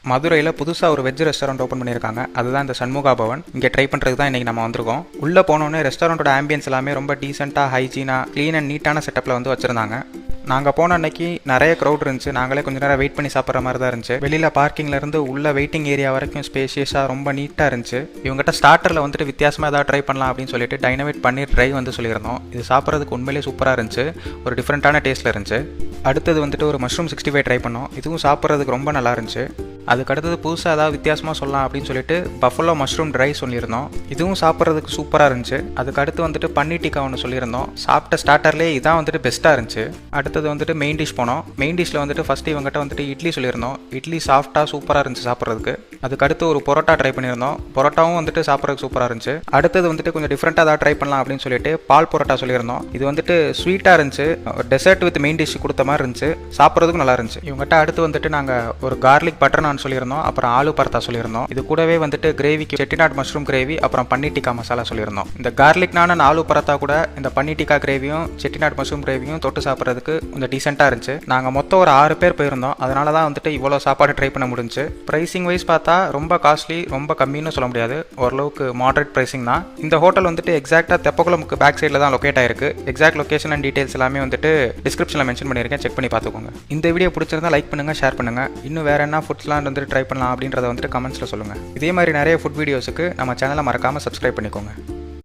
மதுரையில் புதுசாக ஒரு வெஜ் ரெஸ்டாரண்ட் ஓப்பன் பண்ணியிருக்காங்க. அதுதான் இந்த சண்முகா பவன். இங்கே ட்ரை பண்ணுறதுக்கு தான் இன்றைக்கி நம்ம வந்திருக்கோம். உள்ளே போனோன்னே ரெஸ்டாரண்ட்டோட ஆம்பியன்ஸ் எல்லாமே ரொம்ப டீசெண்டாக, ஹைஜீனாக, க்ளீன் அண்ட் நீட்டான செட்டப்பில் வந்து வச்சுருந்தாங்க. நாங்கள் போன அன்னைக்கு நிறைய க்ரௌட் இருந்துச்சு. நாங்களே கொஞ்சம் நேரம் வெயிட் பண்ணி சாப்பிட்ற மாதிரி தான் இருந்துச்சு. வெளியில் பார்க்கிங்லேருந்து உள்ள வெயிட்டிங் ஏரியா வரைக்கும் ஸ்பேஷியஸாக ரொம்ப நீட்டாக இருந்துச்சு. இவங்ககிட்ட ஸ்டார்டரில் வந்துட்டு வித்தியாசமாக ஏதாவது ட்ரை பண்ணலாம் அப்படின்னு சொல்லிட்டு டைனமைட் பன்னீர் ட்ரை வந்து சொல்லியிருந்தோம். இது சாப்பிட்றதுக்கு உண்மையிலேயே சூப்பராக இருந்துச்சு. ஒரு டிஃப்ரெண்ட்டான டேஸ்ட்டில் இருந்துச்சு. அடுத்தது வந்துட்டு ஒரு மஷ்ரூம் 65 ட்ரை பண்ணோம். இதுவும் சாப்பிட்றதுக்கு ரொம்ப நல்லா இருந்துச்சு. அதுக்கு அடுத்தது புதுசாக ஏதாவது வித்தியாசமாக சொல்லலாம் அப்படின்னு சொல்லிட்டு பஃபலோ மஷ்ரூம் ட்ரை சொல்லியிருந்தோம். இதுவும் சாப்பிட்றதுக்கு சூப்பராக இருந்துச்சு. அதுக்கு அடுத்து வந்துட்டு பன்னீர் டிக்கா ஒன்று சொல்லியிருந்தோம். சாப்பிட்ட ஸ்டார்டர்லேயே இதான் வந்துட்டு பெஸ்ட்டாக இருந்துச்சு. அடுத்தது வந்துட்டு மெயின் டிஷ் போனோம். மெயின் டிஷ்ஷில் வந்துட்டு ஃபஸ்ட்டு இவங்ககிட்ட வந்துட்டு இட்லி சொல்லியிருந்தோம். இட்லி சாஃப்டாக சூப்பராக இருந்துச்சு சாப்பிட்றதுக்கு. அதுக்கு அடுத்து ஒரு பரோட்டா ட்ரை பண்ணியிருந்தோம். பரோட்டாவும் வந்துட்டு சாப்பிட்றதுக்கு சூப்பராக இருந்துச்சு. அடுத்தது வந்துட்டு கொஞ்சம் டிஃப்ரெண்ட்டாக ஏதாவது ட்ரை பண்ணலாம் அப்படின்னு சொல்லிட்டு பால் பரோட்டா சொல்லியிருந்தோம். இது வந்துட்டு ஸ்வீட்டாக இருந்துச்சு. டெசர்ட் வித் மெயின் டிஷ் கொடுத்த மாதிரி இருந்துச்சு. சாப்பிட்றதுக்கும் நல்லா இருந்துச்சு. இவங்ககிட்ட அடுத்து வந்துட்டு நாங்கள் ஒரு கார்லிக் பட்டர் நான் சொல்லியிருந்தோம். அப்புறம் ஆலு பரோட்டா சொல்லியிருந்தோம். இது கூடவே வந்துட்டு கிரேவிக்கு செட்டிநாட் மஷ்ரூம் கிரேவி, அப்புறம் பன்னீர் டிக்கா மசாலா சொல்லியிருந்தோம். இந்த கார்லிக் நான் ஆலு பரோட்டா கூட இந்த பன்னீர் டிக்கா கிரேவியும் செட்டிநாட் மஷ்ரூம் கிரேவியும் தொட்டு சாப்பிட்றதுக்கு கொஞ்சம் டீசெண்டாக இருந்துச்சு. நாங்கள் மொத்தம் ஒரு 6 பேர் போயிருந்தோம். அதனால தான் வந்துட்டு இவ்வளோ சாப்பாடு ட்ரை பண்ண முடிஞ்சு. ப்ரைசிங் வைஸ் பார்த்தா ரொம்ப காஸ்ட்லி, ரொம்ப கம்மின்னு சொல்ல முடியாது. ஓரளவுக்கு மாடரேட் ப்ரைசிங் தான். இந்த ஹோட்டல் வந்துட்டு எக்ஸாக்டாக தெப்பக்குளமுக்கு பேக் சைடில் தான் லொக்கேட் ஆயிருக்கு. எக்ஸாக்ட் லொகேஷன் அண்ட் டீடைல்ஸ் எல்லாமே வந்துட்டு டிஸ்கிரிப்ஷனில் மென்ஷன் பண்ணியிருக்கேன். செக் பண்ணி பார்த்துக்கோங்க. இந்த வீடியோ பிடிச்சிருந்தா லைக் பண்ணுங்கள், ஷேர் பண்ணுங்கள். இன்னும் வேறு என்ன ஃபுட்ஸ்லாம் வந்துட்டு ட்ரை பண்ணலாம் அப்படின்றத வந்துட்டு கமெண்ட்ஸில் சொல்லுங்கள். இதே மாதிரி நிறைய ஃபுட் வீடியோஸுக்கு நம்ம சேனலை மறக்காமல் சப்ஸ்கிரைப் பண்ணிக்கோங்க.